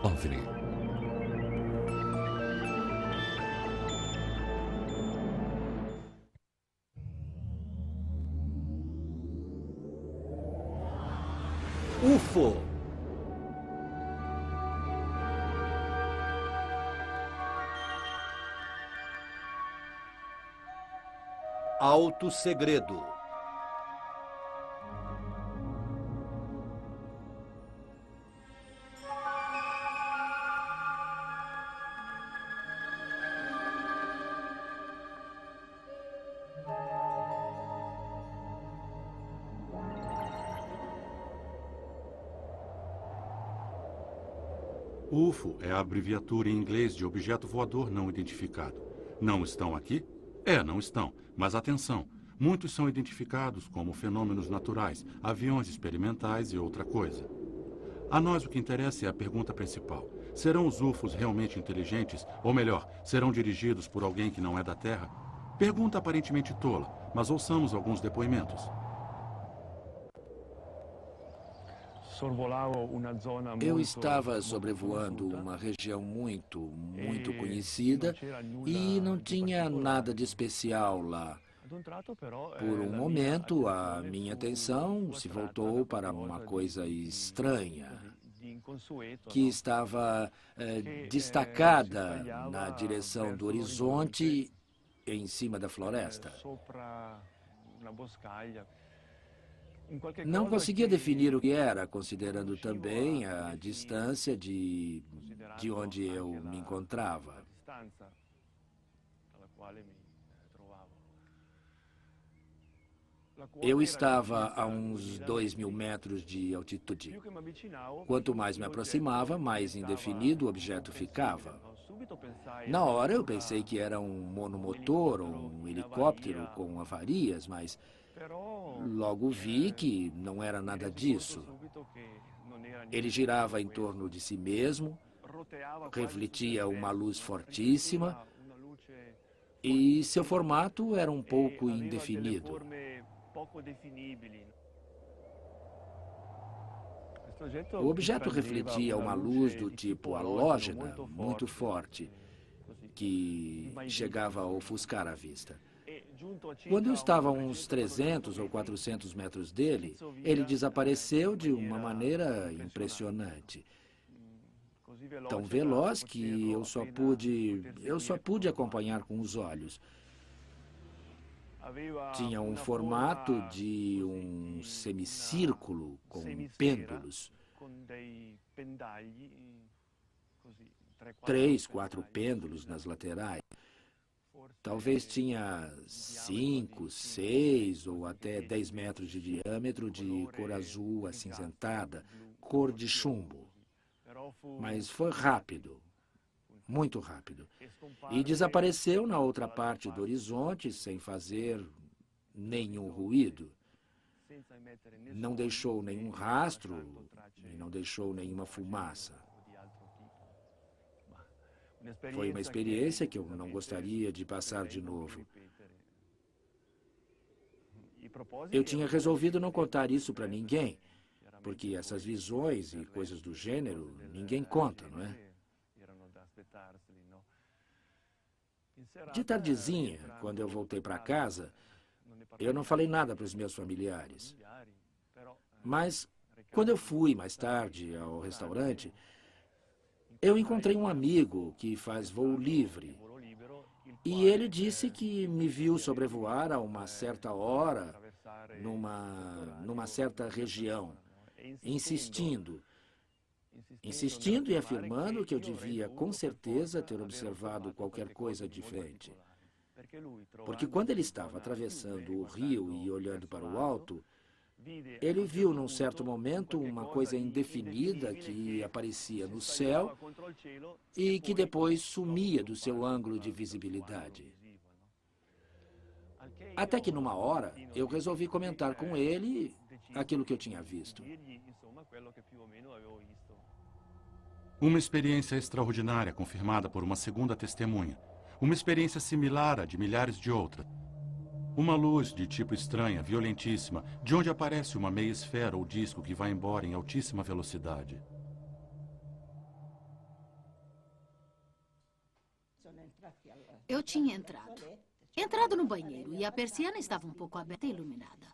OVNI. UFO. Alto segredo. UFO é a abreviatura em inglês de objeto voador não identificado. Não estão aqui? Não estão. Mas atenção, muitos são identificados como fenômenos naturais, aviões experimentais e outra coisa. A nós o que interessa é a pergunta principal. Serão os UFOs realmente inteligentes? Ou melhor, serão dirigidos por alguém que não é da Terra? Pergunta aparentemente tola, mas ouçamos alguns depoimentos. Eu estava sobrevoando uma região muito conhecida e não tinha nada de especial lá. Por um momento, a minha atenção se voltou para uma coisa estranha, que estava destacada na direção do horizonte, em cima da floresta. Não conseguia definir o que era, considerando também a distância de onde eu me encontrava. Eu estava a uns 2.000 metros de altitude. Quanto mais me aproximava, mais indefinido o objeto ficava. Na hora eu pensei que era um monomotor ou um helicóptero com avarias, mas logo vi que não era nada disso. Ele girava em torno de si mesmo, refletia uma luz fortíssima e seu formato era um pouco indefinido. O objeto refletia uma luz do tipo halógena muito forte, que chegava a ofuscar a vista. Quando eu estava a uns 300 ou 400 metros dele, ele desapareceu de uma maneira impressionante. Tão veloz que eu só pude acompanhar com os olhos. Tinha um formato de um semicírculo com pêndulos. 3, 4 pêndulos nas laterais. Talvez tinha 5, 6 ou até 10 metros de diâmetro, de cor azul acinzentada, cor de chumbo. Mas foi rápido, muito rápido. E desapareceu na outra parte do horizonte sem fazer nenhum ruído. Não deixou nenhum rastro e não deixou nenhuma fumaça. Foi uma experiência que eu não gostaria de passar de novo. Eu tinha resolvido não contar isso para ninguém, porque essas visões e coisas do gênero ninguém conta, não é? De tardezinha, quando eu voltei para casa, eu não falei nada para os meus familiares. Mas, quando eu fui mais tarde ao restaurante, eu encontrei um amigo que faz voo livre. E ele disse que me viu sobrevoar a uma certa hora, numa certa região, insistindo e afirmando que eu devia com certeza ter observado qualquer coisa diferente. Porque quando ele estava atravessando o rio e olhando para o alto, ele viu num certo momento uma coisa indefinida que aparecia no céu e que depois sumia do seu ângulo de visibilidade. Até que numa hora eu resolvi comentar com ele aquilo que eu tinha visto. Uma experiência extraordinária confirmada por uma segunda testemunha. Uma experiência similar à de milhares de outras. Uma luz de tipo estranha, violentíssima, de onde aparece uma meia esfera ou disco que vai embora em altíssima velocidade. Eu tinha entrado no banheiro e a persiana estava um pouco aberta e iluminada.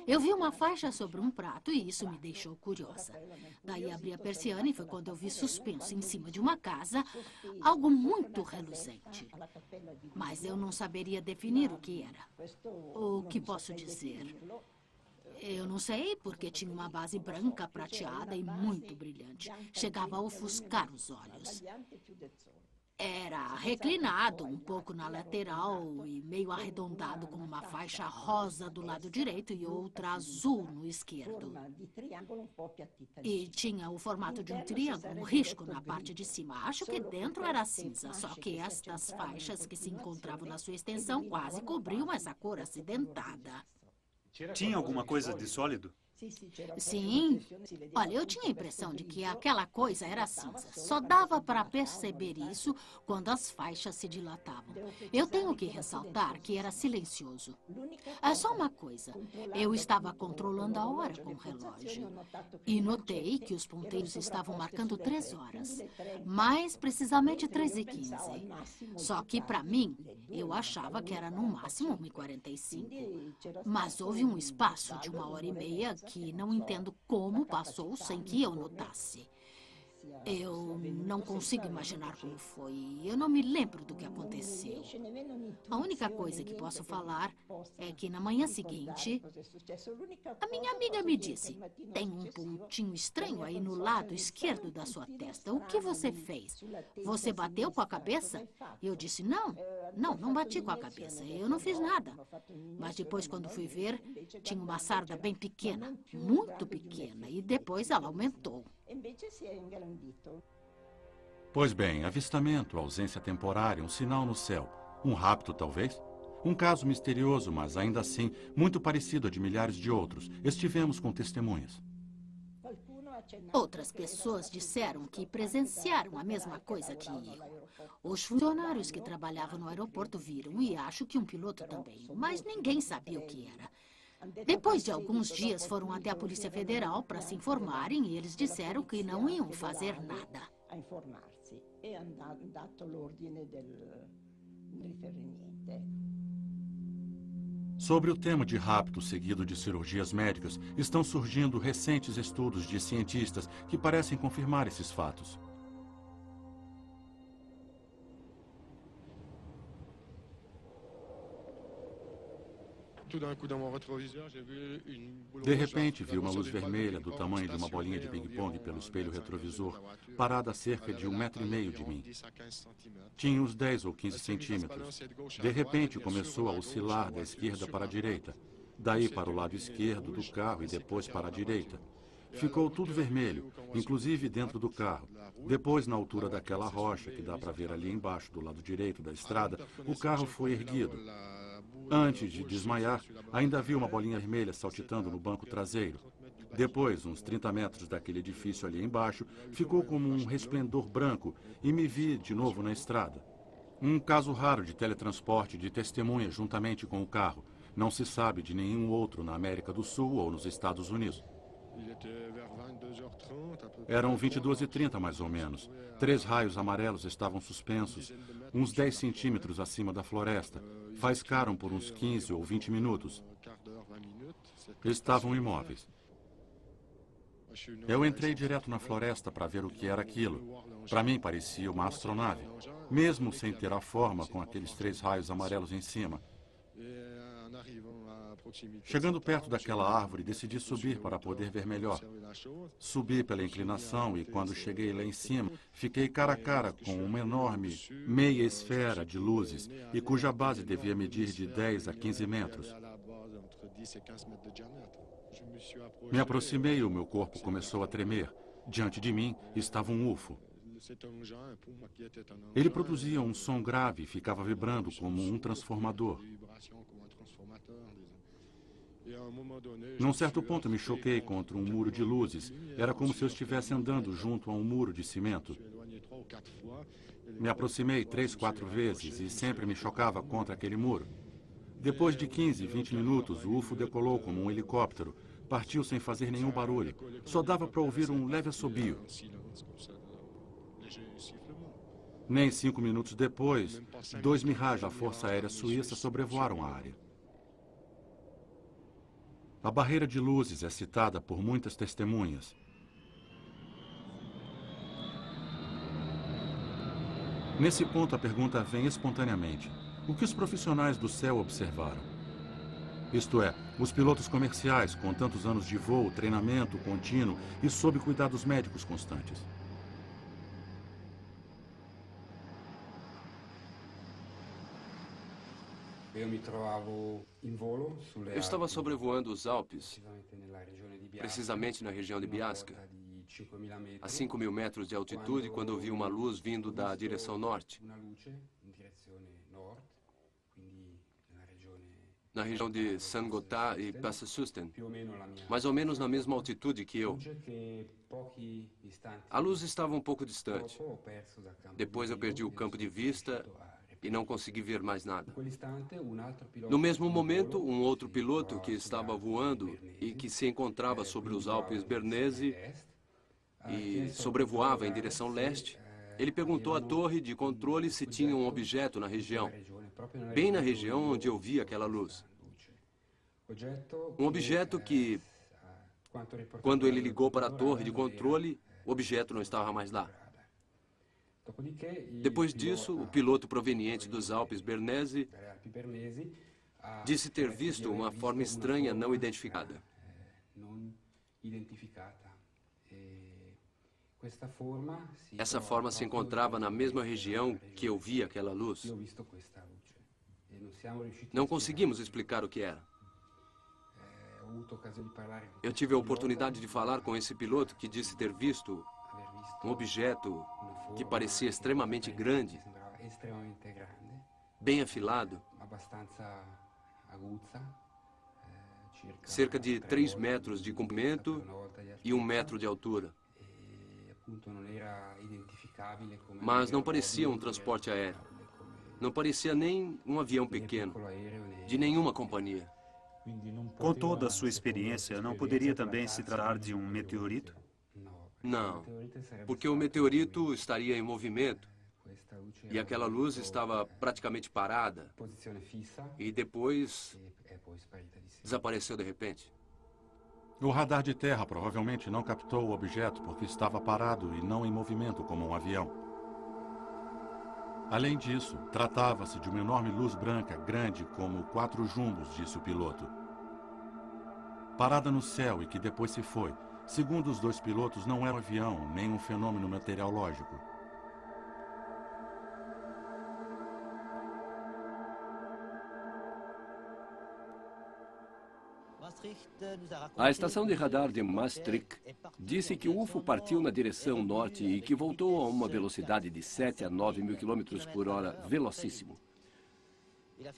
Eu vi uma faixa sobre um prato e isso me deixou curiosa. Daí abri a persiana e foi quando eu vi suspenso em cima de uma casa algo muito reluzente. Mas eu não saberia definir o que era. O que posso dizer? Eu não sei, porque tinha uma base branca, prateada e muito brilhante. Chegava a ofuscar os olhos. Era reclinado, um pouco na lateral e meio arredondado, com uma faixa rosa do lado direito e outra azul no esquerdo. E tinha o formato de um triângulo, um risco na parte de cima. Acho que dentro era cinza, só que estas faixas que se encontravam na sua extensão quase cobriam essa cor acidentada. Tinha alguma coisa de sólido? Sim. Olha, eu tinha a impressão de que aquela coisa era cinza. Só dava para perceber isso quando as faixas se dilatavam. Eu tenho que ressaltar que era silencioso. É só uma coisa. Eu estava controlando a hora com o relógio. E notei que os ponteiros estavam marcando 3 horas. Mais precisamente 3h15. Só que, para mim, eu achava que era no máximo 1h45. Mas houve um espaço de 1h30 que não entendo como passou sem que eu notasse. Eu não consigo imaginar como foi. Eu não me lembro do que aconteceu. A única coisa que posso falar é que na manhã seguinte, a minha amiga me disse: tem um pontinho estranho aí no lado esquerdo da sua testa. O que você fez? Você bateu com a cabeça? Eu disse: não bati com a cabeça. Eu não fiz nada. Mas depois, quando fui ver, tinha uma sarda bem pequena, muito pequena, e depois ela aumentou. Pois bem, avistamento, ausência temporária, um sinal no céu. Um rapto, talvez? Um caso misterioso, mas ainda assim muito parecido a de milhares de outros. Estivemos com testemunhas. Outras pessoas disseram que presenciaram a mesma coisa que eu. Os funcionários que trabalhavam no aeroporto viram e acho que um piloto também, mas ninguém sabia o que era. Depois de alguns dias foram até a Polícia Federal para se informarem e eles disseram que não iam fazer nada. Sobre o tema de rapto seguido de cirurgias médicas, estão surgindo recentes estudos de cientistas que parecem confirmar esses fatos. De repente, vi uma luz vermelha do tamanho de uma bolinha de ping-pong pelo espelho retrovisor, parada a cerca de 1,5 metro de mim. Tinha uns 10 ou 15 centímetros. De repente, começou a oscilar da esquerda para a direita, daí para o lado esquerdo do carro e depois para a direita. Ficou tudo vermelho, inclusive dentro do carro. Depois, na altura daquela rocha, que dá para ver ali embaixo do lado direito da estrada, o carro foi erguido. Antes de desmaiar, ainda vi uma bolinha vermelha saltitando no banco traseiro. Depois, uns 30 metros daquele edifício ali embaixo, ficou como um resplendor branco e me vi de novo na estrada. Um caso raro de teletransporte de testemunha juntamente com o carro. Não se sabe de nenhum outro na América do Sul ou nos Estados Unidos. Eram 22h30 mais ou menos. 3 raios amarelos estavam suspensos, uns 10 centímetros acima da floresta. Faiscaram por uns 15 ou 20 minutos. Estavam imóveis. Eu entrei direto na floresta para ver o que era aquilo. Para mim parecia uma astronave, mesmo sem ter a forma com aqueles 3 raios amarelos em cima. Chegando perto daquela árvore, decidi subir para poder ver melhor. Subi pela inclinação e, quando cheguei lá em cima, fiquei cara a cara com uma enorme meia esfera de luzes e cuja base devia medir de 10 a 15 metros. Me aproximei e o meu corpo começou a tremer. Diante de mim estava um UFO. Ele produzia um som grave e ficava vibrando como um transformador. Num certo ponto me choquei contra um muro de luzes. Era como se eu estivesse andando junto a um muro de cimento. Me aproximei 3, 4 vezes e sempre me chocava contra aquele muro. Depois de 15, 20 minutos, o UFO decolou como um helicóptero. Partiu sem fazer nenhum barulho. Só dava para ouvir um leve assobio. Nem 5 minutos depois, 2 Mirage da Força Aérea Suíça sobrevoaram a área. A barreira de luzes é citada por muitas testemunhas. Nesse ponto, a pergunta vem espontaneamente. O que os profissionais do céu observaram? Isto é, os pilotos comerciais, com tantos anos de voo, treinamento contínuo e sob cuidados médicos constantes. Eu estava sobrevoando os Alpes, precisamente na região de Biasca, a 5.000 metros de altitude, quando eu vi uma luz vindo da direção norte, na região de Saint-Gothard e Passasusten, mais ou menos na mesma altitude que eu. A luz estava um pouco distante. Depois eu perdi o campo de vista e não consegui ver mais nada. No mesmo momento, um outro piloto que estava voando e que se encontrava sobre os Alpes Bernese e sobrevoava em direção leste, ele perguntou à torre de controle se tinha um objeto na região, bem na região onde eu vi aquela luz. Um objeto que, quando ele ligou para a torre de controle, o objeto não estava mais lá. Depois disso, o piloto proveniente dos Alpes Bernese disse ter visto uma forma estranha não identificada. Essa forma se encontrava na mesma região que eu vi aquela luz. Não conseguimos explicar o que era. Eu tive a oportunidade de falar com esse piloto que disse ter visto um objeto que parecia extremamente grande, bem afilado, cerca de 3 metros de comprimento e 1 metro de altura. Mas não parecia um transporte aéreo. Não parecia nem um avião pequeno, de nenhuma companhia. Com toda a sua experiência, não poderia também se tratar de um meteorito? Não, porque o meteorito estaria em movimento e aquela luz estava praticamente parada e depois desapareceu de repente. O radar de terra provavelmente não captou o objeto porque estava parado e não em movimento como um avião. Além disso, tratava-se de uma enorme luz branca grande como 4 jumbos, disse o piloto. Parada no céu e que depois se foi. Segundo os 2 pilotos, não era um avião, nem um fenômeno meteorológico. A estação de radar de Maastricht disse que o UFO partiu na direção norte e que voltou a uma velocidade de 7 a 9 mil quilômetros por hora, velocíssimo.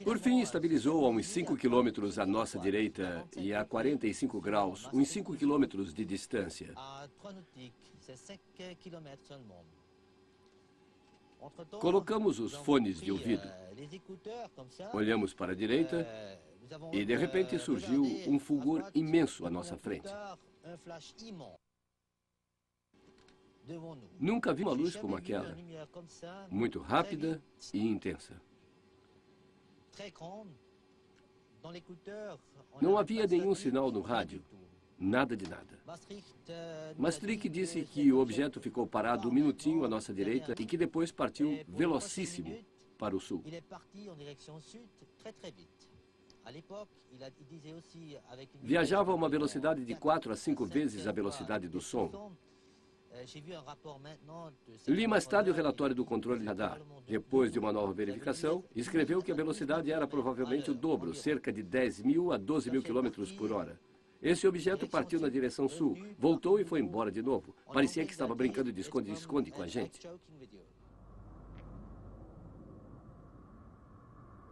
Por fim, estabilizou a uns 5 quilômetros à nossa direita e a 45 graus, uns 5 quilômetros de distância. Colocamos os fones de ouvido. Olhamos para a direita e, de repente, surgiu um fulgor imenso à nossa frente. Nunca vi uma luz como aquela, muito rápida e intensa. Não havia nenhum sinal no rádio, nada de nada. Maastricht disse que o objeto ficou parado um minutinho à nossa direita e que depois partiu velocíssimo para o sul. Viajava a uma velocidade de 4 a 5 vezes a velocidade do som. Li mais tarde o relatório do controle de radar. Depois de uma nova verificação, escreveu que a velocidade era provavelmente o dobro, cerca de 10 mil a 12 mil quilômetros por hora. Esse objeto partiu na direção sul, voltou e foi embora de novo. Parecia que estava brincando de esconde-esconde com a gente.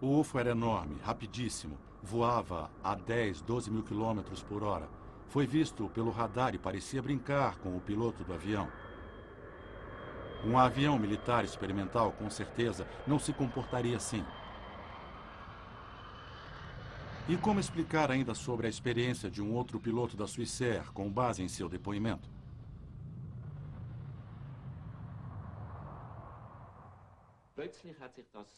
O UFO era enorme, rapidíssimo. Voava a 10, 12 mil quilômetros por hora. Foi visto pelo radar e parecia brincar com o piloto do avião. Um avião militar experimental, com certeza, não se comportaria assim. E como explicar ainda sobre a experiência de um outro piloto da Swissair, com base em seu depoimento?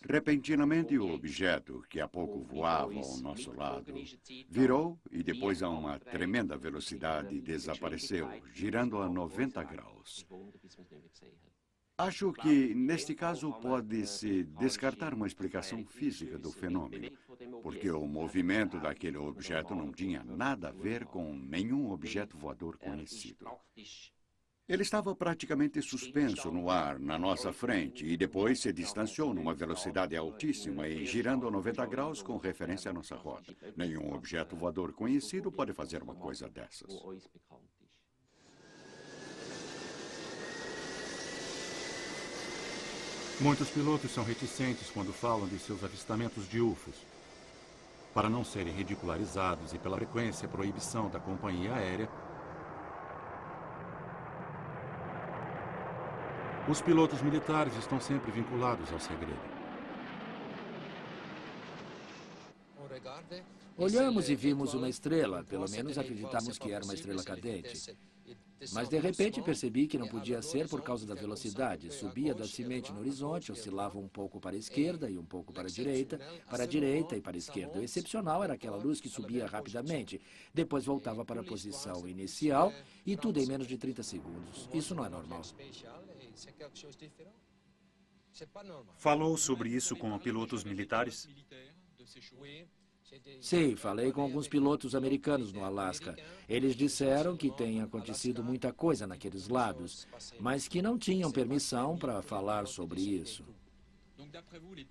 Repentinamente, o objeto, que há pouco voava ao nosso lado, virou e depois a uma tremenda velocidade desapareceu, girando a 90 graus. Acho que, neste caso, pode-se descartar uma explicação física do fenômeno, porque o movimento daquele objeto não tinha nada a ver com nenhum objeto voador conhecido. Ele estava praticamente suspenso no ar, na nossa frente, e depois se distanciou numa velocidade altíssima e girando a 90 graus com referência à nossa rota. Nenhum objeto voador conhecido pode fazer uma coisa dessas. Muitos pilotos são reticentes quando falam de seus avistamentos de UFOs. Para não serem ridicularizados e pela frequência e proibição da companhia aérea, os pilotos militares estão sempre vinculados ao segredo. Olhamos e vimos uma estrela, pelo menos acreditamos que era uma estrela cadente. Mas de repente percebi que não podia ser por causa da velocidade. Subia docemente no horizonte, oscilava um pouco para a esquerda e um pouco para a direita e para a esquerda. O excepcional era aquela luz que subia rapidamente, depois voltava para a posição inicial e tudo em menos de 30 segundos. Isso não é normal. Falou sobre isso com pilotos militares? Sim, falei com alguns pilotos americanos no Alasca. Eles disseram que tem acontecido muita coisa naqueles lados, mas que não tinham permissão para falar sobre isso.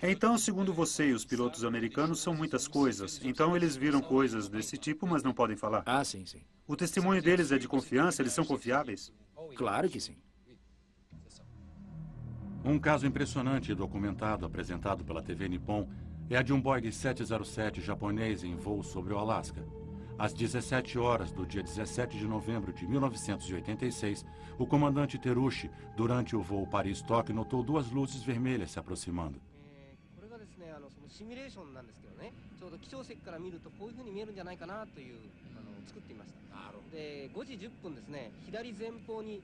Então, segundo você e os pilotos americanos, são muitas coisas. Então, eles viram coisas desse tipo, mas não podem falar? Ah, sim, sim. O testemunho deles é de confiança? Eles são confiáveis? Claro que sim. Um caso impressionante e documentado apresentado pela TV Nippon é a de um Boeing 707 japonês em voo sobre o Alasca. Às 17 horas do dia 17 de novembro de 1986, o comandante Terushi, durante o voo Paris-Tóquio, notou duas luzes vermelhas se aproximando.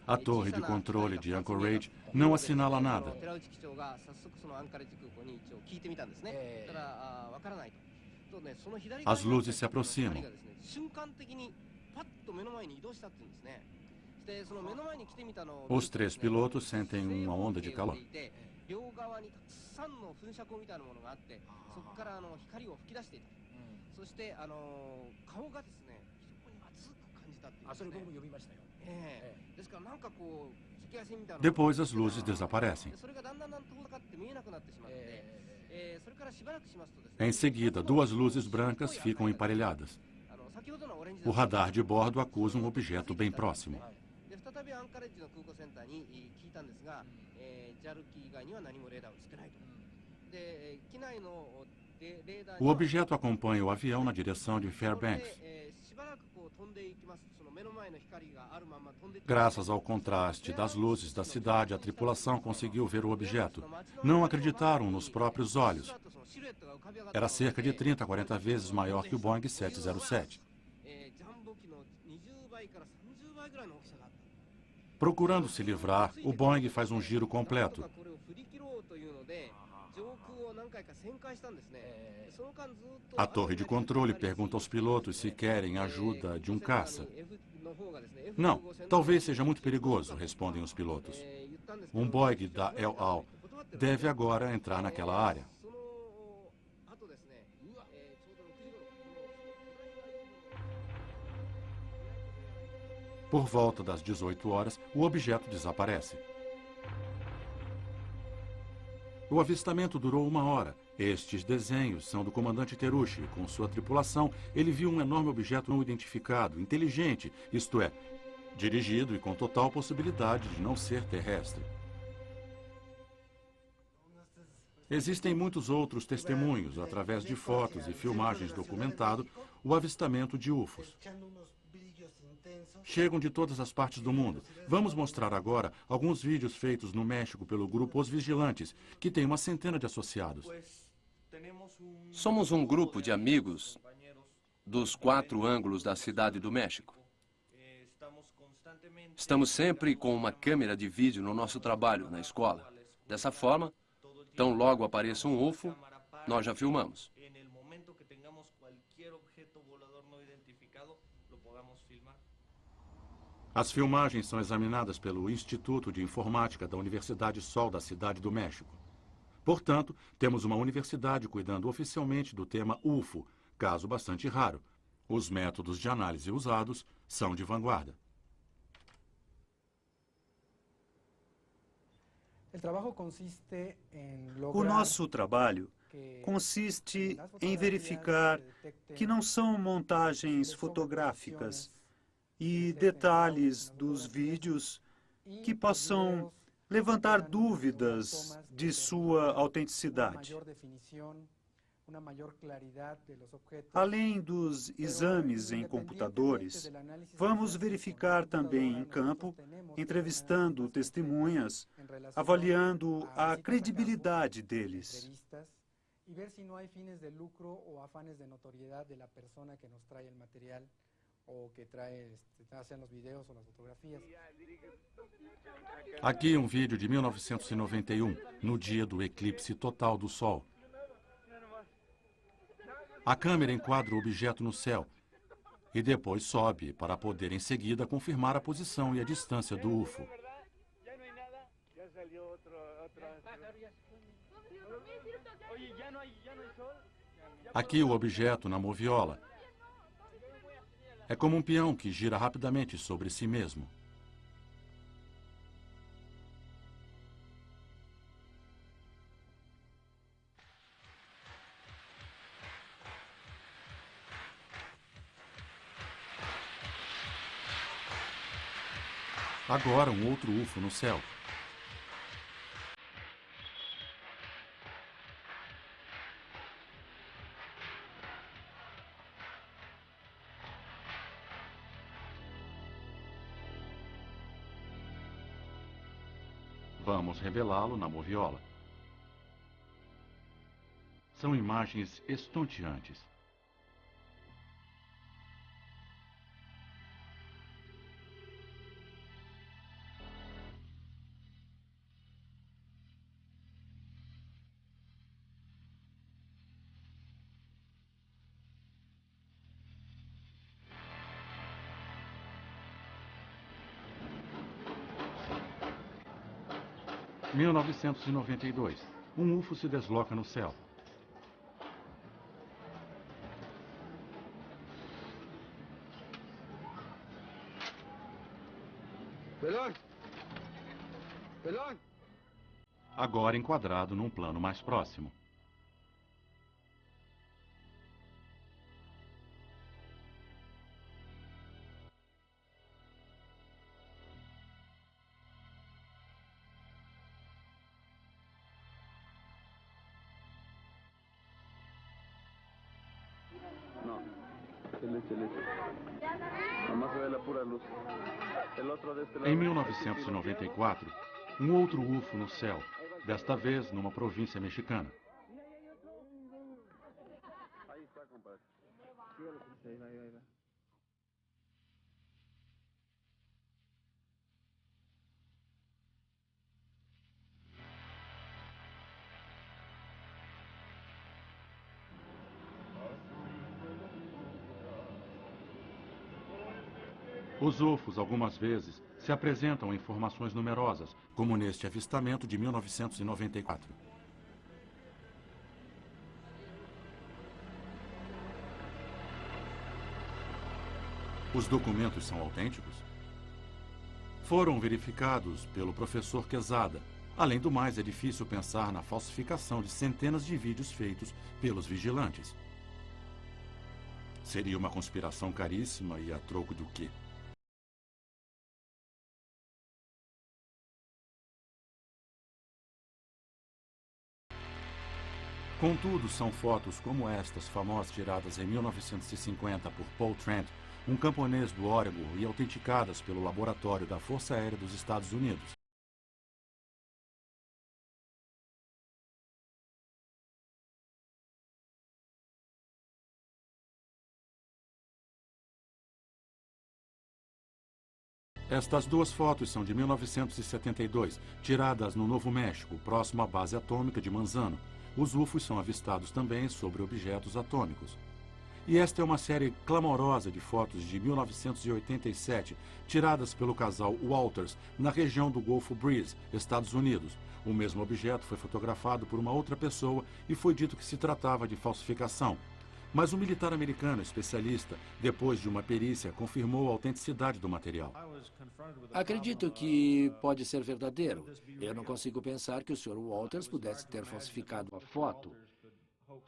A torre de controle de Anchorage não assinala nada. As luzes se aproximam. Os três pilotos sentem uma onda de calor. Depois as luzes desaparecem. Em seguida, duas luzes brancas ficam emparelhadas. O radar de bordo acusa um objeto bem próximo. O objeto acompanha o avião na direção de Fairbanks. Graças ao contraste das luzes da cidade, a tripulação conseguiu ver o objeto. Não acreditaram nos próprios olhos. Era cerca de 30 a 40 vezes maior que o Boeing 707. Procurando se livrar, o Boeing faz um giro completo. A torre de controle pergunta aos pilotos se querem ajuda de um caça. Não, talvez seja muito perigoso, respondem os pilotos. Um Boeing da El Al deve agora entrar naquela área. Por volta das 18 horas, o objeto desaparece. O avistamento durou 1 hora. Estes desenhos são do comandante Terushi. Com sua tripulação, ele viu um enorme objeto não identificado, inteligente, isto é, dirigido e com total possibilidade de não ser terrestre. Existem muitos outros testemunhos, através de fotos e filmagens documentado, o avistamento de UFOs. Chegam de todas as partes do mundo. Vamos mostrar agora alguns vídeos feitos no México pelo grupo Os Vigilantes, que tem uma centena de associados. Somos um grupo de amigos dos 4 ângulos da cidade do México. Estamos sempre com uma câmera de vídeo no nosso trabalho, na escola. Dessa forma, Tão logo apareça um UFO, nós já filmamos. As filmagens são examinadas pelo Instituto de Informática da Universidade Sol da Cidade do México. Portanto, temos uma universidade cuidando oficialmente do tema UFO, caso bastante raro. Os métodos de análise usados são de vanguarda. O nosso trabalho consiste em verificar que não são montagens fotográficas e detalhes dos vídeos que possam levantar dúvidas de sua autenticidade. Além dos exames em computadores, vamos verificar também em campo, entrevistando testemunhas, avaliando a credibilidade deles. Aqui um vídeo de 1991, no dia do eclipse total do Sol. A câmera enquadra o objeto no céu e depois sobe para poder em seguida confirmar a posição e a distância do UFO. Aqui o objeto na moviola. É como um peão que gira rapidamente sobre si mesmo. Agora um outro UFO no céu. Vamos revelá-lo na moviola. São imagens estonteantes. Em 1992, um UFO se desloca no céu. Agora enquadrado num plano mais próximo. Em 1994, um outro UFO no céu, desta vez numa província mexicana. Os UFOs, algumas vezes, se apresentam em formações numerosas, como neste avistamento de 1994. Os documentos são autênticos? Foram verificados pelo professor Quezada. Além do mais, é difícil pensar na falsificação de centenas de vídeos feitos pelos vigilantes. Seria uma conspiração caríssima e a troco do quê? Contudo, são fotos como estas, famosas, tiradas em 1950 por Paul Trent, um camponês do Oregon, e autenticadas pelo laboratório da Força Aérea dos Estados Unidos. Estas duas fotos são de 1972, tiradas no Novo México, próximo à base atômica de Manzano. Os UFOs são avistados também sobre objetos atômicos. E esta é uma série clamorosa de fotos de 1987, tiradas pelo casal Walters na região do Golfo Breeze, Estados Unidos. O mesmo objeto foi fotografado por uma outra pessoa e foi dito que se tratava de falsificação. Mas um militar americano especialista, depois de uma perícia, confirmou a autenticidade do material. Acredito que pode ser verdadeiro. Eu não consigo pensar que o Sr. Walters pudesse ter falsificado a foto.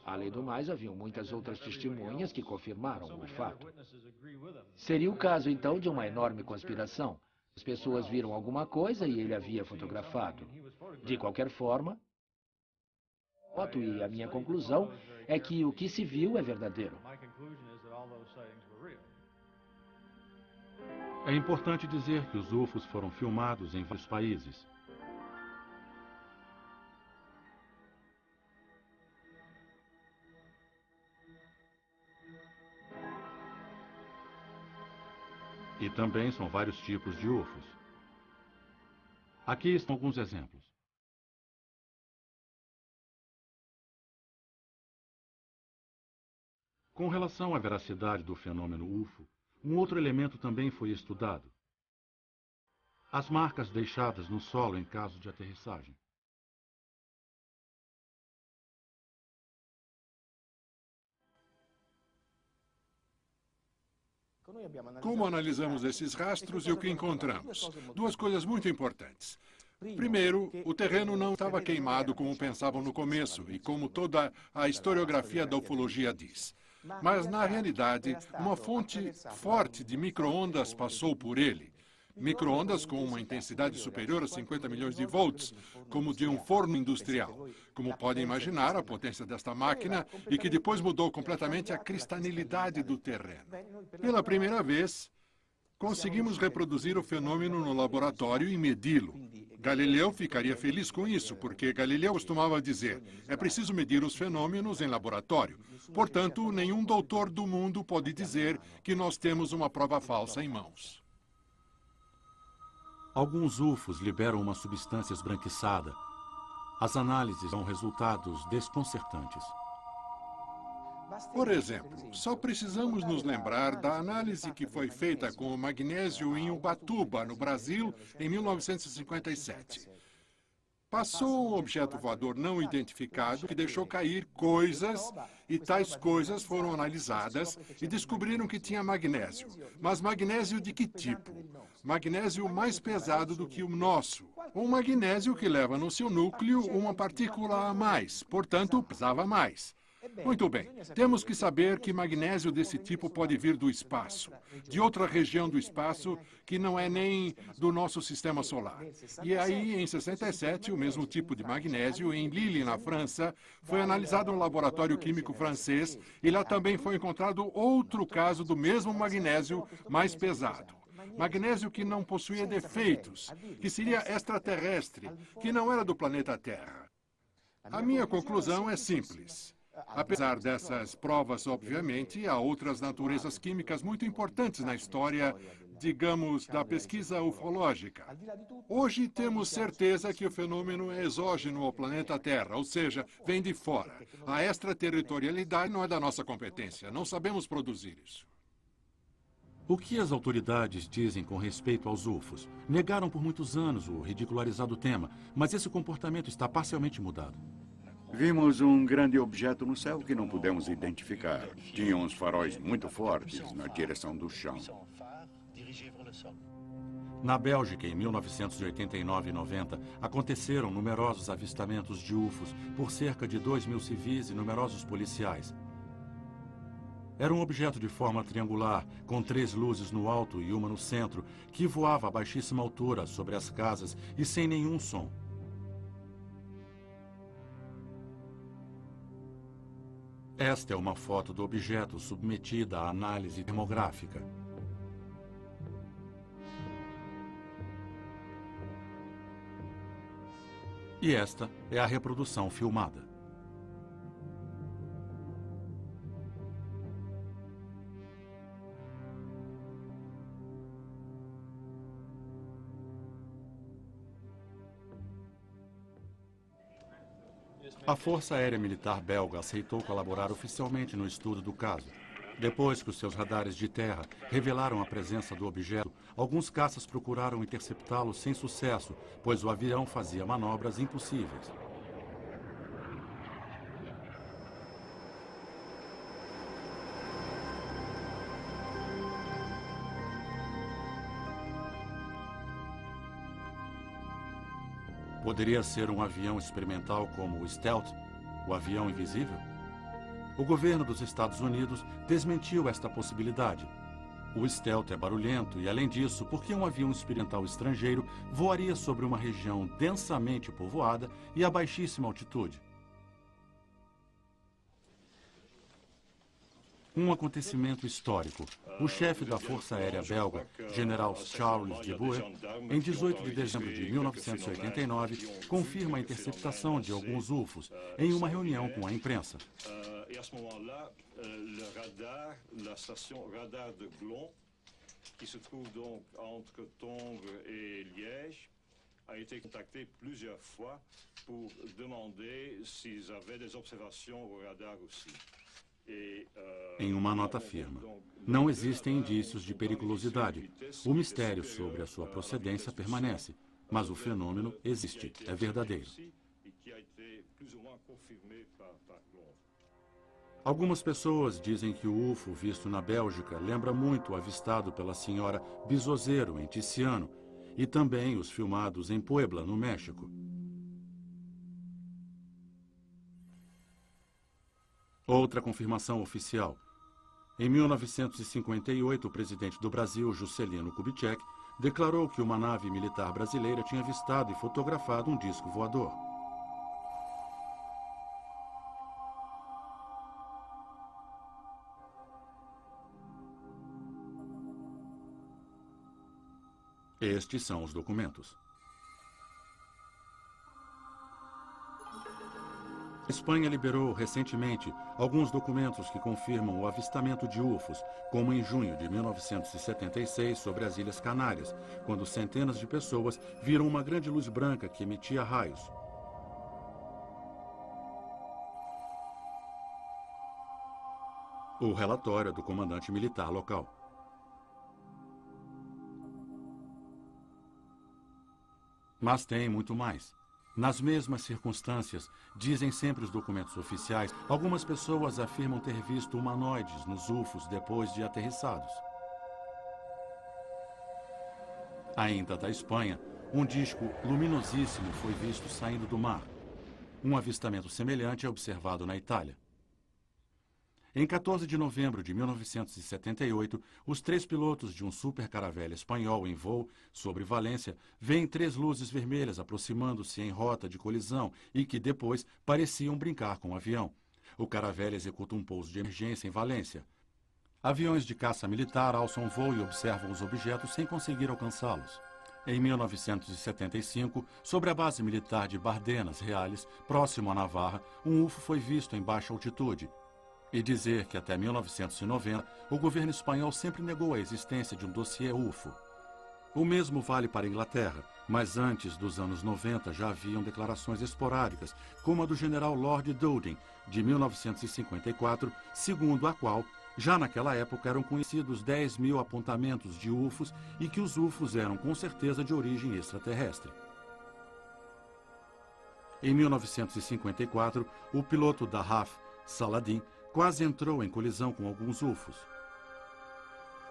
Além do mais, haviam muitas outras testemunhas que confirmaram o fato. Seria o caso, então, de uma enorme conspiração. As pessoas viram alguma coisa e ele havia fotografado. De qualquer forma, foto e a minha conclusão é que o que se viu é verdadeiro. É importante dizer que os UFOs foram filmados em vários países. E também são vários tipos de UFOs. Aqui estão alguns exemplos. Com relação à veracidade do fenômeno UFO, um outro elemento também foi estudado: as marcas deixadas no solo em caso de aterrissagem. Como analisamos esses rastros e o que encontramos? Duas coisas muito importantes. Primeiro, o terreno não estava queimado como pensavam no começo e como toda a historiografia da ufologia diz. Mas, na realidade, uma fonte forte de micro-ondas passou por ele. Micro-ondas com uma intensidade superior a 50 milhões de volts, como de um forno industrial. Como podem imaginar, a potência desta máquina e que depois mudou completamente a cristalinidade do terreno. Pela primeira vez, conseguimos reproduzir o fenômeno no laboratório e medi-lo. Galileu ficaria feliz com isso, porque Galileu costumava dizer: é preciso medir os fenômenos em laboratório. Portanto, nenhum doutor do mundo pode dizer que nós temos uma prova falsa em mãos. Alguns UFOs liberam uma substância esbranquiçada. As análises dão resultados desconcertantes. Por exemplo, só precisamos nos lembrar da análise que foi feita com o magnésio em Ubatuba, no Brasil, em 1957. Passou um objeto voador não identificado que deixou cair coisas, e tais coisas foram analisadas e descobriram que tinha magnésio. Mas magnésio de que tipo? Magnésio mais pesado do que o nosso. Um magnésio que leva no seu núcleo uma partícula a mais, portanto, pesava mais. Muito bem, temos que saber que magnésio desse tipo pode vir do espaço, de outra região do espaço que não é nem do nosso sistema solar. E aí, em 67, o mesmo tipo de magnésio, em Lille, na França, foi analisado no laboratório químico francês e lá também foi encontrado outro caso do mesmo magnésio mais pesado. Magnésio que não possuía defeitos, que seria extraterrestre, que não era do planeta Terra. A minha conclusão é simples. Apesar dessas provas, obviamente, há outras naturezas químicas muito importantes na história, digamos, da pesquisa ufológica. Hoje temos certeza que o fenômeno é exógeno ao planeta Terra, ou seja, vem de fora. A extraterritorialidade não é da nossa competência, não sabemos produzir isso. O que as autoridades dizem com respeito aos UFOs? Negaram por muitos anos o ridicularizado tema, mas esse comportamento está parcialmente mudado. Vimos um grande objeto no céu que não pudemos identificar. Tinha uns faróis muito fortes na direção do chão. Na Bélgica, em 1989 e 90, aconteceram numerosos avistamentos de UFOs por cerca de 2.000 civis e numerosos policiais. Era um objeto de forma triangular, com 3 luzes no alto e uma no centro, que voava a baixíssima altura sobre as casas e sem nenhum som. Esta é uma foto do objeto submetida à análise termográfica. E esta é a reprodução filmada. A Força Aérea Militar belga aceitou colaborar oficialmente no estudo do caso. Depois que os seus radares de terra revelaram a presença do objeto, alguns caças procuraram interceptá-lo sem sucesso, pois o avião fazia manobras impossíveis. Poderia ser um avião experimental como o Stealth, o avião invisível? O governo dos Estados Unidos desmentiu esta possibilidade. O Stealth é barulhento e, além disso, por que um avião experimental estrangeiro voaria sobre uma região densamente povoada e a baixíssima altitude? Um acontecimento histórico. O chefe da Força Aérea belga, General Charles de Gaulle, em 18 de dezembro de 1989, confirma a interceptação de alguns UFOs em uma reunião com a imprensa. Et à ce moment-là, la station radar de Glon, qui se trouve donc entre Tongres et Liège, a été contactée plusieurs fois pour demander s'ils avaient des observations au radar aussi. Em uma nota afirma, não existem indícios de periculosidade. O mistério sobre a sua procedência permanece, mas o fenômeno existe, é verdadeiro. Algumas pessoas dizem que o UFO visto na Bélgica lembra muito o avistado pela senhora Bisozeiro, em Tiziano, e também os filmados em Puebla, no México. Outra confirmação oficial. Em 1958, o presidente do Brasil, Juscelino Kubitschek, declarou que uma nave militar brasileira tinha avistado e fotografado um disco voador. Estes são os documentos. A Espanha liberou recentemente alguns documentos que confirmam o avistamento de UFOs, como em junho de 1976 sobre as Ilhas Canárias, quando centenas de pessoas viram uma grande luz branca que emitia raios. O relatório do comandante militar local. Mas tem muito mais. Nas mesmas circunstâncias, dizem sempre os documentos oficiais, algumas pessoas afirmam ter visto humanoides nos UFOs depois de aterrissados. Ainda da Espanha, um disco luminosíssimo foi visto saindo do mar. Um avistamento semelhante é observado na Itália. Em 14 de novembro de 1978, os 3 pilotos de um Super Caravelle espanhol em voo sobre Valência veem 3 luzes vermelhas aproximando-se em rota de colisão e que depois pareciam brincar com o avião. O Caravelle executa um pouso de emergência em Valência. Aviões de caça militar alçam voo e observam os objetos sem conseguir alcançá-los. Em 1975, sobre a base militar de Bardenas Reales, próximo a Navarra, um UFO foi visto em baixa altitude. E dizer que até 1990 o governo espanhol sempre negou a existência de um dossiê UFO. O mesmo vale para a Inglaterra, mas antes dos anos 90 já haviam declarações esporádicas, como a do general Lord Dowding, de 1954, segundo a qual, já naquela época, eram conhecidos 10.000 apontamentos de UFOs e que os UFOs eram com certeza de origem extraterrestre. Em 1954, o piloto da RAF, Saladin, quase entrou em colisão com alguns UFOs.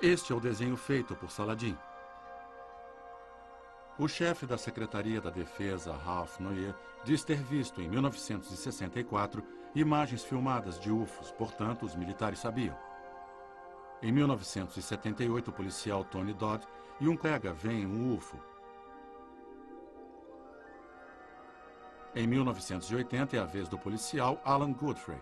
Este é o desenho feito por Saladin. O chefe da Secretaria da Defesa, Ralph Noyer, diz ter visto, em 1964, imagens filmadas de UFOs, portanto, os militares sabiam. Em 1978, o policial Tony Dodd e um colega veem um UFO. Em 1980 é a vez do policial Alan Godfrey.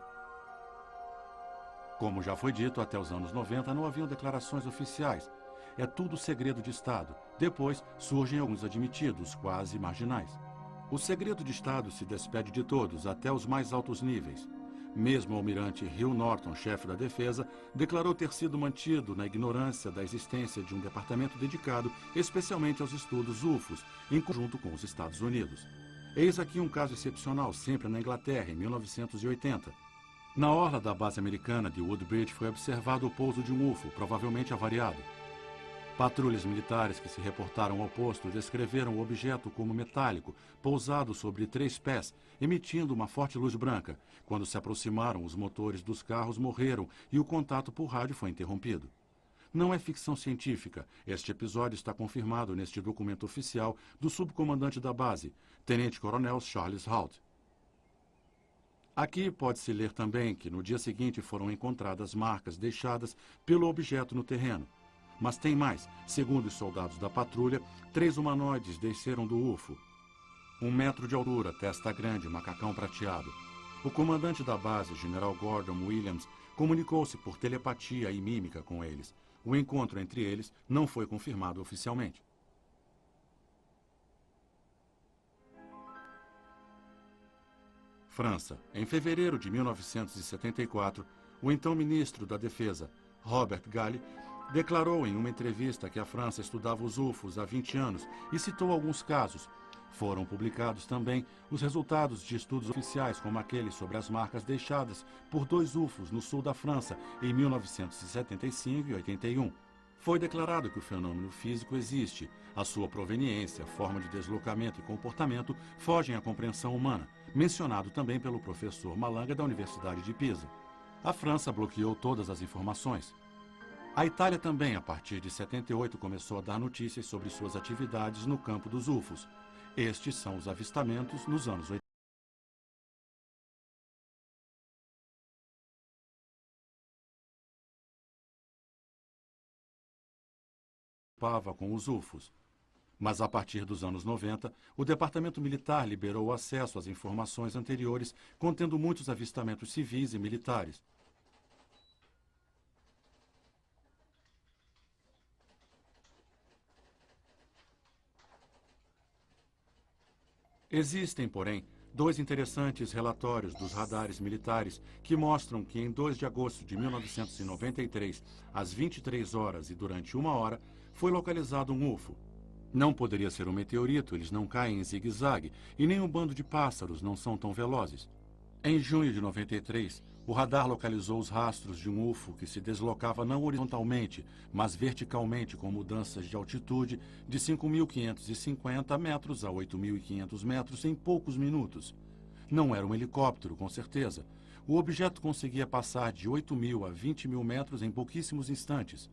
Como já foi dito, até os anos 90 não haviam declarações oficiais. É tudo segredo de Estado. Depois surgem alguns admitidos, quase marginais. O segredo de Estado se despede de todos, até os mais altos níveis. Mesmo o almirante Hugh Norton, chefe da defesa, declarou ter sido mantido na ignorância da existência de um departamento dedicado especialmente aos estudos UFOs, em conjunto com os Estados Unidos. Eis aqui um caso excepcional, sempre na Inglaterra, em 1980. Na orla da base americana de Woodbridge foi observado o pouso de um UFO, provavelmente avariado. Patrulhas militares que se reportaram ao posto descreveram o objeto como metálico, pousado sobre 3 pés, emitindo uma forte luz branca. Quando se aproximaram, os motores dos carros morreram e o contato por rádio foi interrompido. Não é ficção científica. Este episódio está confirmado neste documento oficial do subcomandante da base, Tenente-Coronel Charles Halt. Aqui pode-se ler também que no dia seguinte foram encontradas marcas deixadas pelo objeto no terreno. Mas tem mais. Segundo os soldados da patrulha, 3 humanoides desceram do UFO. 1 metro de altura, testa grande, macacão prateado. O comandante da base, General Gordon Williams, comunicou-se por telepatia e mímica com eles. O encontro entre eles não foi confirmado oficialmente. França. Em fevereiro de 1974, o então ministro da Defesa, Robert Galli, declarou em uma entrevista que a França estudava os UFOs há 20 anos e citou alguns casos. Foram publicados também os resultados de estudos oficiais, como aquele sobre as marcas deixadas por 2 UFOs no sul da França em 1975 e 81. Foi declarado que o fenômeno físico existe. A sua proveniência, forma de deslocamento e comportamento fogem à compreensão humana, mencionado também pelo professor Malanga da Universidade de Pisa. A França bloqueou todas as informações. A Itália também, a partir de 78, começou a dar notícias sobre suas atividades no campo dos UFOs. Estes são os avistamentos nos anos 80. Com os UFOs. Mas a partir dos anos 90, o Departamento Militar liberou o acesso às informações anteriores, contendo muitos avistamentos civis e militares. Existem, porém, 2 interessantes relatórios dos radares militares que mostram que em 2 de agosto de 1993, às 23 horas e durante 1 hora, foi localizado um UFO. Não poderia ser um meteorito, eles não caem em zigue-zague, e nem um bando de pássaros, não são tão velozes. Em junho de 93, o radar localizou os rastros de um UFO que se deslocava não horizontalmente, mas verticalmente, com mudanças de altitude de 5.550 metros a 8.500 metros em poucos minutos. Não era um helicóptero, com certeza. O objeto conseguia passar de 8.000 a 20.000 metros em pouquíssimos instantes.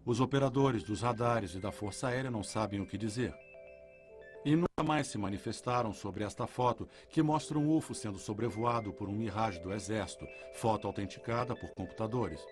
Os operadores dos radares e da Força Aérea não sabem o que dizer. E nunca mais se manifestaram sobre esta foto, que mostra um UFO sendo sobrevoado por um Mirage do Exército, foto autenticada por computadores.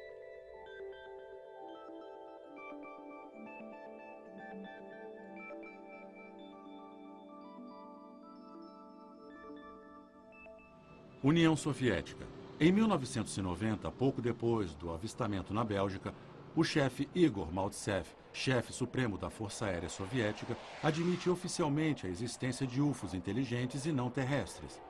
União Soviética. Em 1990, pouco depois do avistamento na Bélgica, o chefe Igor Maltsev, chefe supremo da Força Aérea Soviética, admite oficialmente a existência de UFOs inteligentes e não terrestres.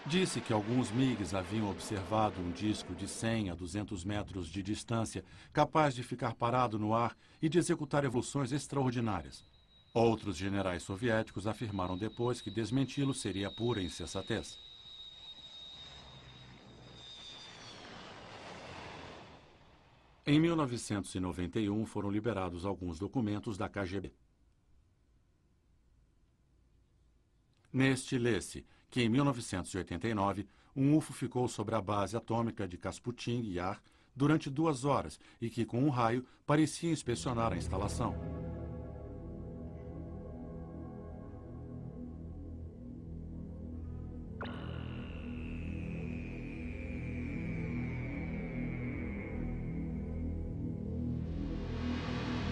Disse que alguns MiGs haviam observado um disco de 100 a 200 metros de distância, capaz de ficar parado no ar e de executar evoluções extraordinárias. Outros generais soviéticos afirmaram depois que desmenti-lo seria pura insensatez. Em 1991, foram liberados alguns documentos da KGB. Neste lê-se que, em 1989, um UFO ficou sobre a base atômica de Kasputin Yar durante 2 horas e que, com um raio, parecia inspecionar a instalação.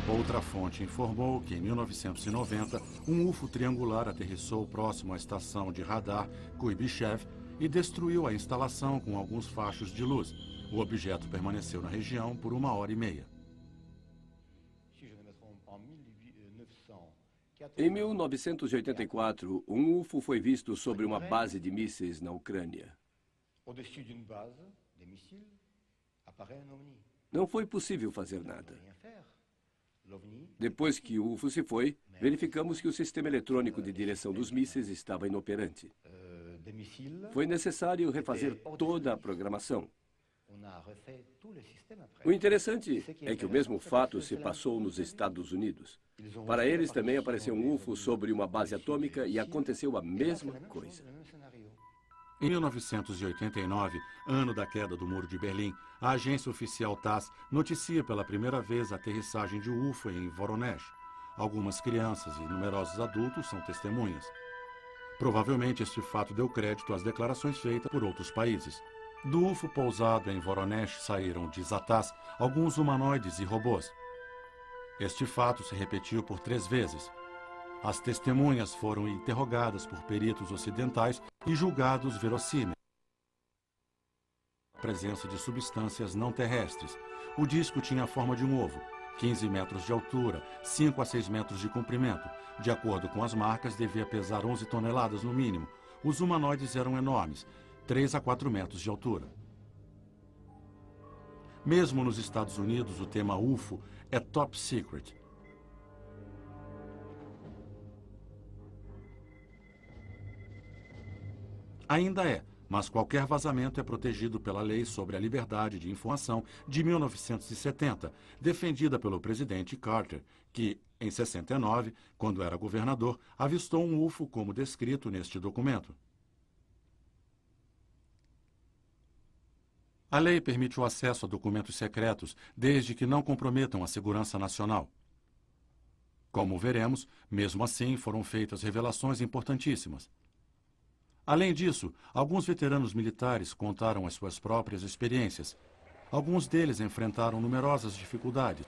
Outra fonte informou que, em 1990, um UFO triangular aterrissou próximo à estação de radar Kuibychev e destruiu a instalação com alguns fachos de luz. O objeto permaneceu na região por 1h30. Em 1984, um UFO foi visto sobre uma base de mísseis na Ucrânia. Não foi possível fazer nada. Depois que o UFO se foi, verificamos que o sistema eletrônico de direção dos mísseis estava inoperante. Foi necessário refazer toda a programação. O interessante é que o mesmo fato se passou nos Estados Unidos. Para eles também apareceu um UFO sobre uma base atômica e aconteceu a mesma coisa. Em 1989, ano da queda do Muro de Berlim, a agência oficial TASS noticia pela primeira vez a aterrissagem de UFO em Voronezh. Algumas crianças e numerosos adultos são testemunhas. Provavelmente este fato deu crédito às declarações feitas por outros países. Do UFO pousado em Voronezh saíram, diz a TASS, alguns humanoides e robôs. Este fato se repetiu por 3 vezes. As testemunhas foram interrogadas por peritos ocidentais e julgados verossímeis. A presença de substâncias não terrestres. O disco tinha a forma de um ovo, 15 metros de altura, 5 a 6 metros de comprimento. De acordo com as marcas, devia pesar 11 toneladas no mínimo. Os humanoides eram enormes, 3 a 4 metros de altura. Mesmo nos Estados Unidos, o tema UFO é top secret. Ainda é, mas qualquer vazamento é protegido pela Lei sobre a Liberdade de Informação de 1970, defendida pelo presidente Carter, que, em 69, quando era governador, avistou um UFO como descrito neste documento. A lei permite o acesso a documentos secretos, desde que não comprometam a segurança nacional. Como veremos, mesmo assim foram feitas revelações importantíssimas. Além disso, alguns veteranos militares contaram as suas próprias experiências. Alguns deles enfrentaram numerosas dificuldades.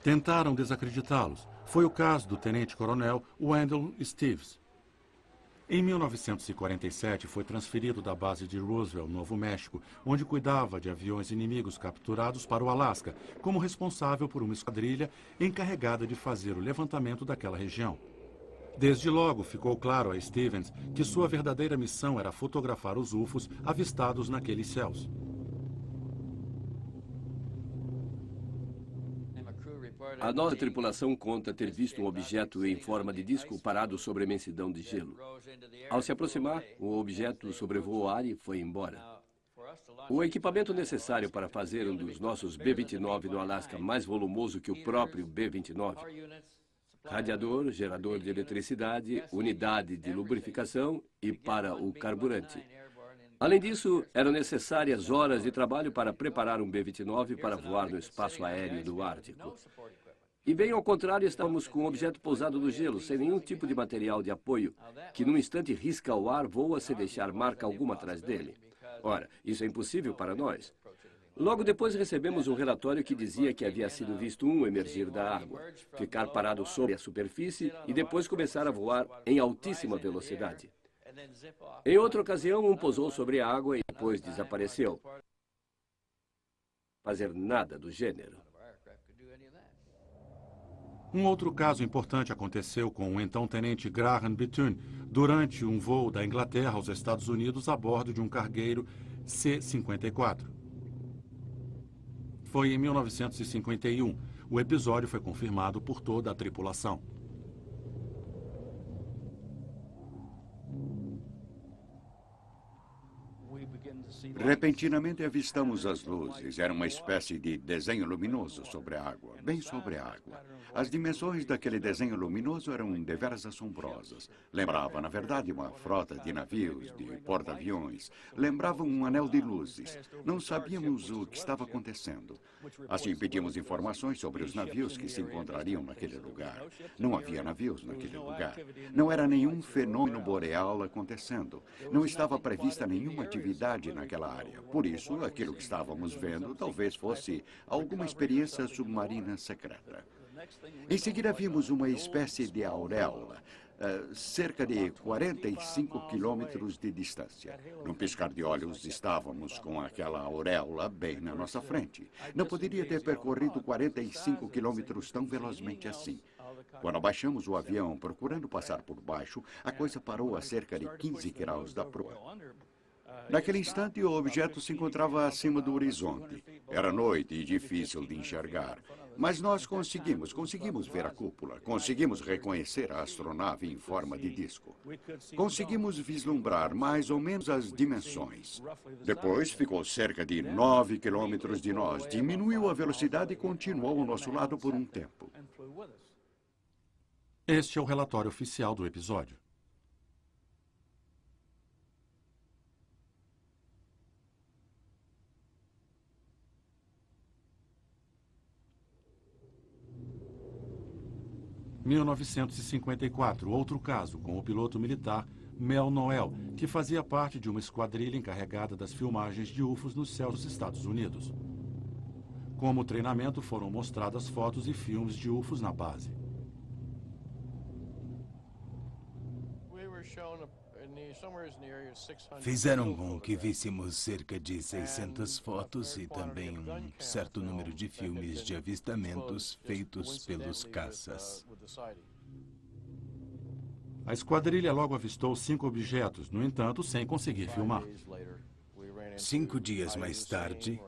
Tentaram desacreditá-los. Foi o caso do tenente-coronel Wendell Steves. Em 1947, foi transferido da base de Roosevelt, Novo México, onde cuidava de aviões inimigos capturados, para o Alasca, como responsável por uma esquadrilha encarregada de fazer o levantamento daquela região. Desde logo ficou claro a Stevens que sua verdadeira missão era fotografar os UFOs avistados naqueles céus. A nossa tripulação conta ter visto um objeto em forma de disco parado sobre a imensidão de gelo. Ao se aproximar, o objeto sobrevoou o ar e foi embora. O equipamento necessário para fazer um dos nossos B-29 no Alasca mais volumoso que o próprio B-29, radiador, gerador de eletricidade, unidade de lubrificação e para o carburante. Além disso, eram necessárias horas de trabalho para preparar um B-29 para voar no espaço aéreo do Ártico. E bem ao contrário, estávamos com um objeto pousado no gelo, sem nenhum tipo de material de apoio, que num instante risca o ar, voa sem deixar marca alguma atrás dele. Ora, isso é impossível para nós. Logo depois recebemos um relatório que dizia que havia sido visto um emergir da água, ficar parado sobre a superfície e depois começar a voar em altíssima velocidade. Em outra ocasião, um pousou sobre a água e depois desapareceu. Não fazer nada do gênero. Um outro caso importante aconteceu com o então tenente Graham Bethune durante um voo da Inglaterra aos Estados Unidos a bordo de um cargueiro C-54. Foi em 1951. O episódio foi confirmado por toda a tripulação. Repentinamente avistamos as luzes. Era uma espécie de desenho luminoso sobre a água, bem sobre a água. As dimensões daquele desenho luminoso eram deveras assombrosas. Lembrava, na verdade, uma frota de navios, de porta-aviões. Lembrava um anel de luzes. Não sabíamos o que estava acontecendo. Assim, pedimos informações sobre os navios que se encontrariam naquele lugar. Não havia navios naquele lugar. Não era nenhum fenômeno boreal acontecendo. Não estava prevista nenhuma atividade naquela área. Por isso, aquilo que estávamos vendo talvez fosse alguma experiência submarina secreta. Em seguida, vimos uma espécie de auréola, cerca de 45 quilômetros de distância. Num piscar de olhos, estávamos com aquela auréola bem na nossa frente. Não poderia ter percorrido 45 quilômetros tão velozmente assim. Quando abaixamos o avião, procurando passar por baixo, a coisa parou a cerca de 15 graus da proa. Naquele instante, o objeto se encontrava acima do horizonte. Era noite e difícil de enxergar. Mas nós conseguimos ver a cúpula, conseguimos reconhecer a astronave em forma de disco. Conseguimos vislumbrar mais ou menos as dimensões. Depois ficou cerca de 9 quilômetros de nós, diminuiu a velocidade e continuou ao nosso lado por um tempo. Este é o relatório oficial do episódio. Em 1954, outro caso com o piloto militar Mel Noel, que fazia parte de uma esquadrilha encarregada das filmagens de UFOs nos céus dos Estados Unidos. Como treinamento, foram mostradas fotos e filmes de UFOs na base. Fizeram com que víssemos cerca de 600 fotos e também um certo número de filmes de avistamentos feitos pelos caças. A esquadrilha logo avistou 5 objetos, no entanto, sem conseguir filmar. 5 dias mais tarde,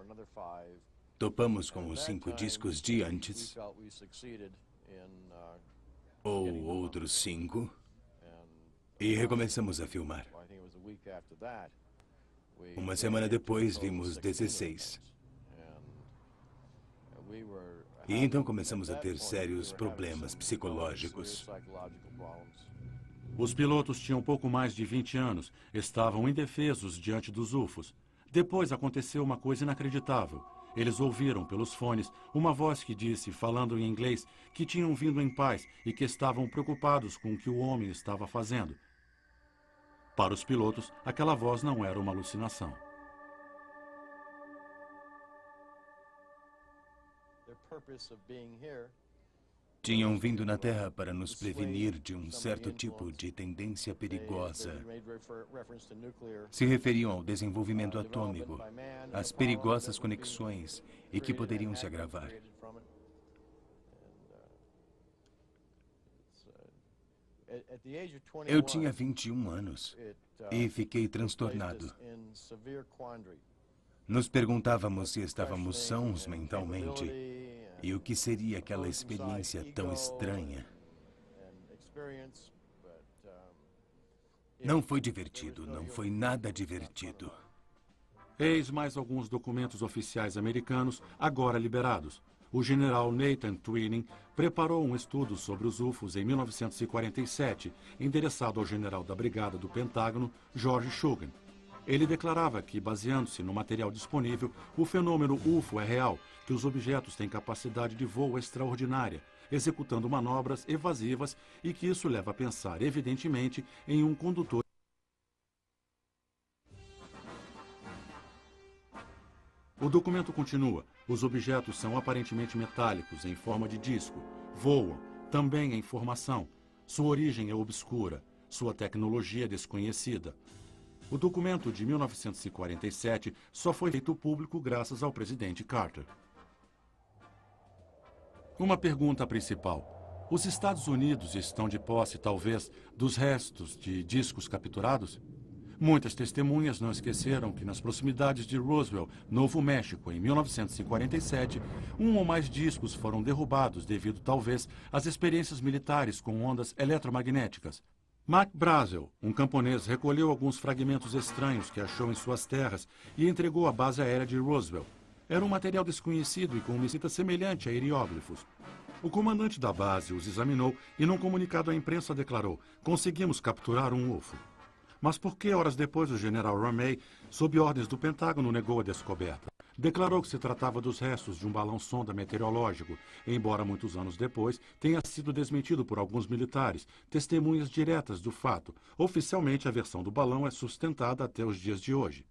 topamos com os 5 discos de antes, ou outros 5, e recomeçamos a filmar. Uma semana depois, vimos 16. E então começamos a ter sérios problemas psicológicos. Os pilotos tinham pouco mais de 20 anos, estavam indefesos diante dos UFOs. Depois aconteceu uma coisa inacreditável. Eles ouviram pelos fones uma voz que disse, falando em inglês, que tinham vindo em paz e que estavam preocupados com o que o homem estava fazendo. Para os pilotos, aquela voz não era uma alucinação. Tinham vindo na Terra para nos prevenir de um certo tipo de tendência perigosa. Se referiam ao desenvolvimento atômico, às perigosas conexões e que poderiam se agravar. Eu tinha 21 anos e fiquei transtornado. Nos perguntávamos se estávamos sãos mentalmente e o que seria aquela experiência tão estranha. Não foi divertido, não foi nada divertido. Eis mais alguns documentos oficiais americanos agora liberados. O general Nathan Twining preparou um estudo sobre os UFOs em 1947, endereçado ao general da Brigada do Pentágono, George Shulgin. Ele declarava que, baseando-se no material disponível, o fenômeno UFO é real, que os objetos têm capacidade de voo extraordinária, executando manobras evasivas e que isso leva a pensar, evidentemente, em um condutor. O documento continua. Os objetos são aparentemente metálicos, em forma de disco. Voam, também em formação. Sua origem é obscura. Sua tecnologia é desconhecida. O documento de 1947 só foi feito público graças ao presidente Carter. Uma pergunta principal. Os Estados Unidos estão de posse, talvez, dos restos de discos capturados? Muitas testemunhas não esqueceram que nas proximidades de Roswell, Novo México, em 1947, um ou mais discos foram derrubados devido, talvez, às experiências militares com ondas eletromagnéticas. Mac Brazel, um camponês, recolheu alguns fragmentos estranhos que achou em suas terras e entregou à base aérea de Roswell. Era um material desconhecido e com uma escrita semelhante a hieróglifos. O comandante da base os examinou e, num comunicado à imprensa, declarou: "Conseguimos capturar um UFO." Mas por que, horas depois, o general Ramey, sob ordens do Pentágono, negou a descoberta? Declarou que se tratava dos restos de um balão-sonda meteorológico, embora muitos anos depois tenha sido desmentido por alguns militares, testemunhas diretas do fato. Oficialmente, a versão do balão é sustentada até os dias de hoje.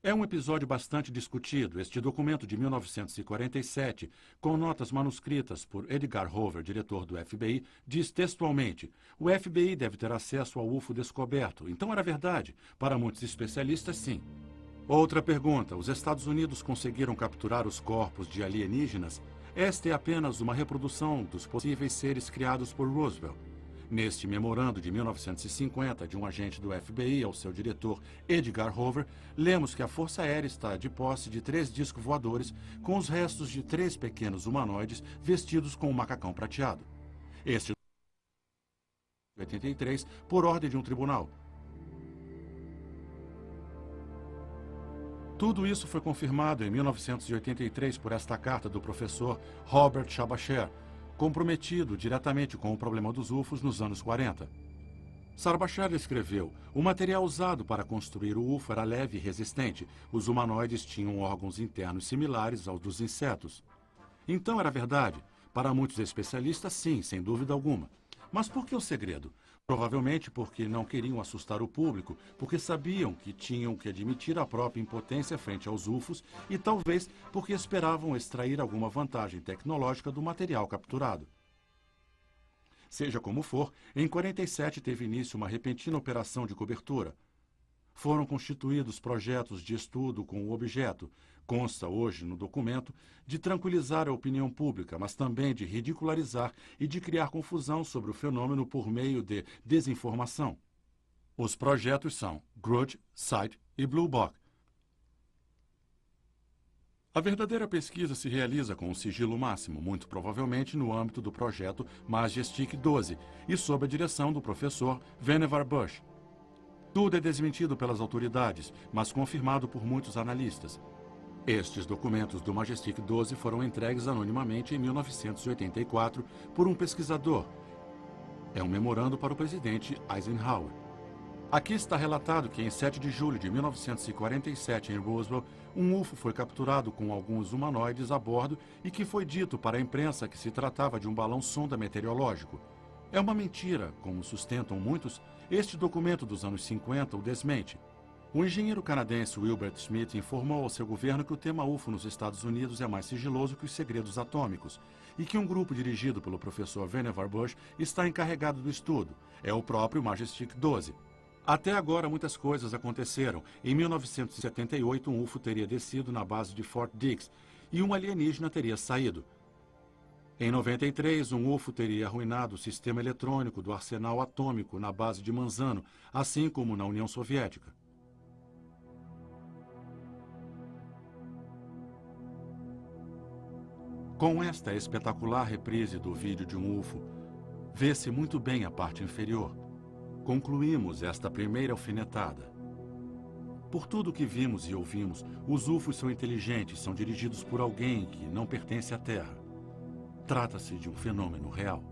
É um episódio bastante discutido. Este documento de 1947, com notas manuscritas por Edgar Hoover, diretor do FBI, diz textualmente: "O FBI deve ter acesso ao UFO descoberto." Então era verdade. Para muitos especialistas, sim. Outra pergunta: os Estados Unidos conseguiram capturar os corpos de alienígenas? Esta é apenas uma reprodução dos possíveis seres criados por Roosevelt. Neste memorando de 1950 de um agente do FBI ao seu diretor Edgar Hoover, lemos que a Força Aérea está de posse de 3 discos voadores com os restos de 3 pequenos humanoides vestidos com um macacão prateado. Este 83 por ordem de um tribunal. Tudo isso foi confirmado em 1983 por esta carta do professor Robert Shabasher, comprometido diretamente com o problema dos UFOs nos anos 40. Shabasher escreveu: o material usado para construir o UFO era leve e resistente. Os humanoides tinham órgãos internos similares aos dos insetos. Então era verdade. Para muitos especialistas, sim, sem dúvida alguma. Mas por que o segredo? Provavelmente porque não queriam assustar o público, porque sabiam que tinham que admitir a própria impotência frente aos UFOs e talvez porque esperavam extrair alguma vantagem tecnológica do material capturado. Seja como for, em 47 teve início uma repentina operação de cobertura. Foram constituídos projetos de estudo com o objeto, consta hoje no documento, de tranquilizar a opinião pública, mas também de ridicularizar e de criar confusão sobre o fenômeno por meio de desinformação. Os projetos são Grudge, Sight e Blue Book. A verdadeira pesquisa se realiza com um sigilo máximo, muito provavelmente no âmbito do projeto Majestic 12 e sob a direção do professor Vannevar Bush. Tudo é desmentido pelas autoridades, mas confirmado por muitos analistas. Estes documentos do Majestic 12 foram entregues anonimamente em 1984 por um pesquisador. É um memorando para o presidente Eisenhower. Aqui está relatado que em 7 de julho de 1947, em Roswell, um UFO foi capturado com alguns humanoides a bordo e que foi dito para a imprensa que se tratava de um balão-sonda meteorológico. É uma mentira, como sustentam muitos. Este documento dos anos 50 o desmente. O engenheiro canadense Wilbert Smith informou ao seu governo que o tema UFO nos Estados Unidos é mais sigiloso que os segredos atômicos e que um grupo dirigido pelo professor Vannevar Bush está encarregado do estudo. É o próprio Majestic 12. Até agora, muitas coisas aconteceram. Em 1978, um UFO teria descido na base de Fort Dix e um alienígena teria saído. Em 93, um UFO teria arruinado o sistema eletrônico do arsenal atômico na base de Manzano, assim como na União Soviética. Com esta espetacular reprise do vídeo de um UFO, vê-se muito bem a parte inferior. Concluímos esta primeira alfinetada. Por tudo que vimos e ouvimos, os UFOs são inteligentes, são dirigidos por alguém que não pertence à Terra. Trata-se de um fenômeno real.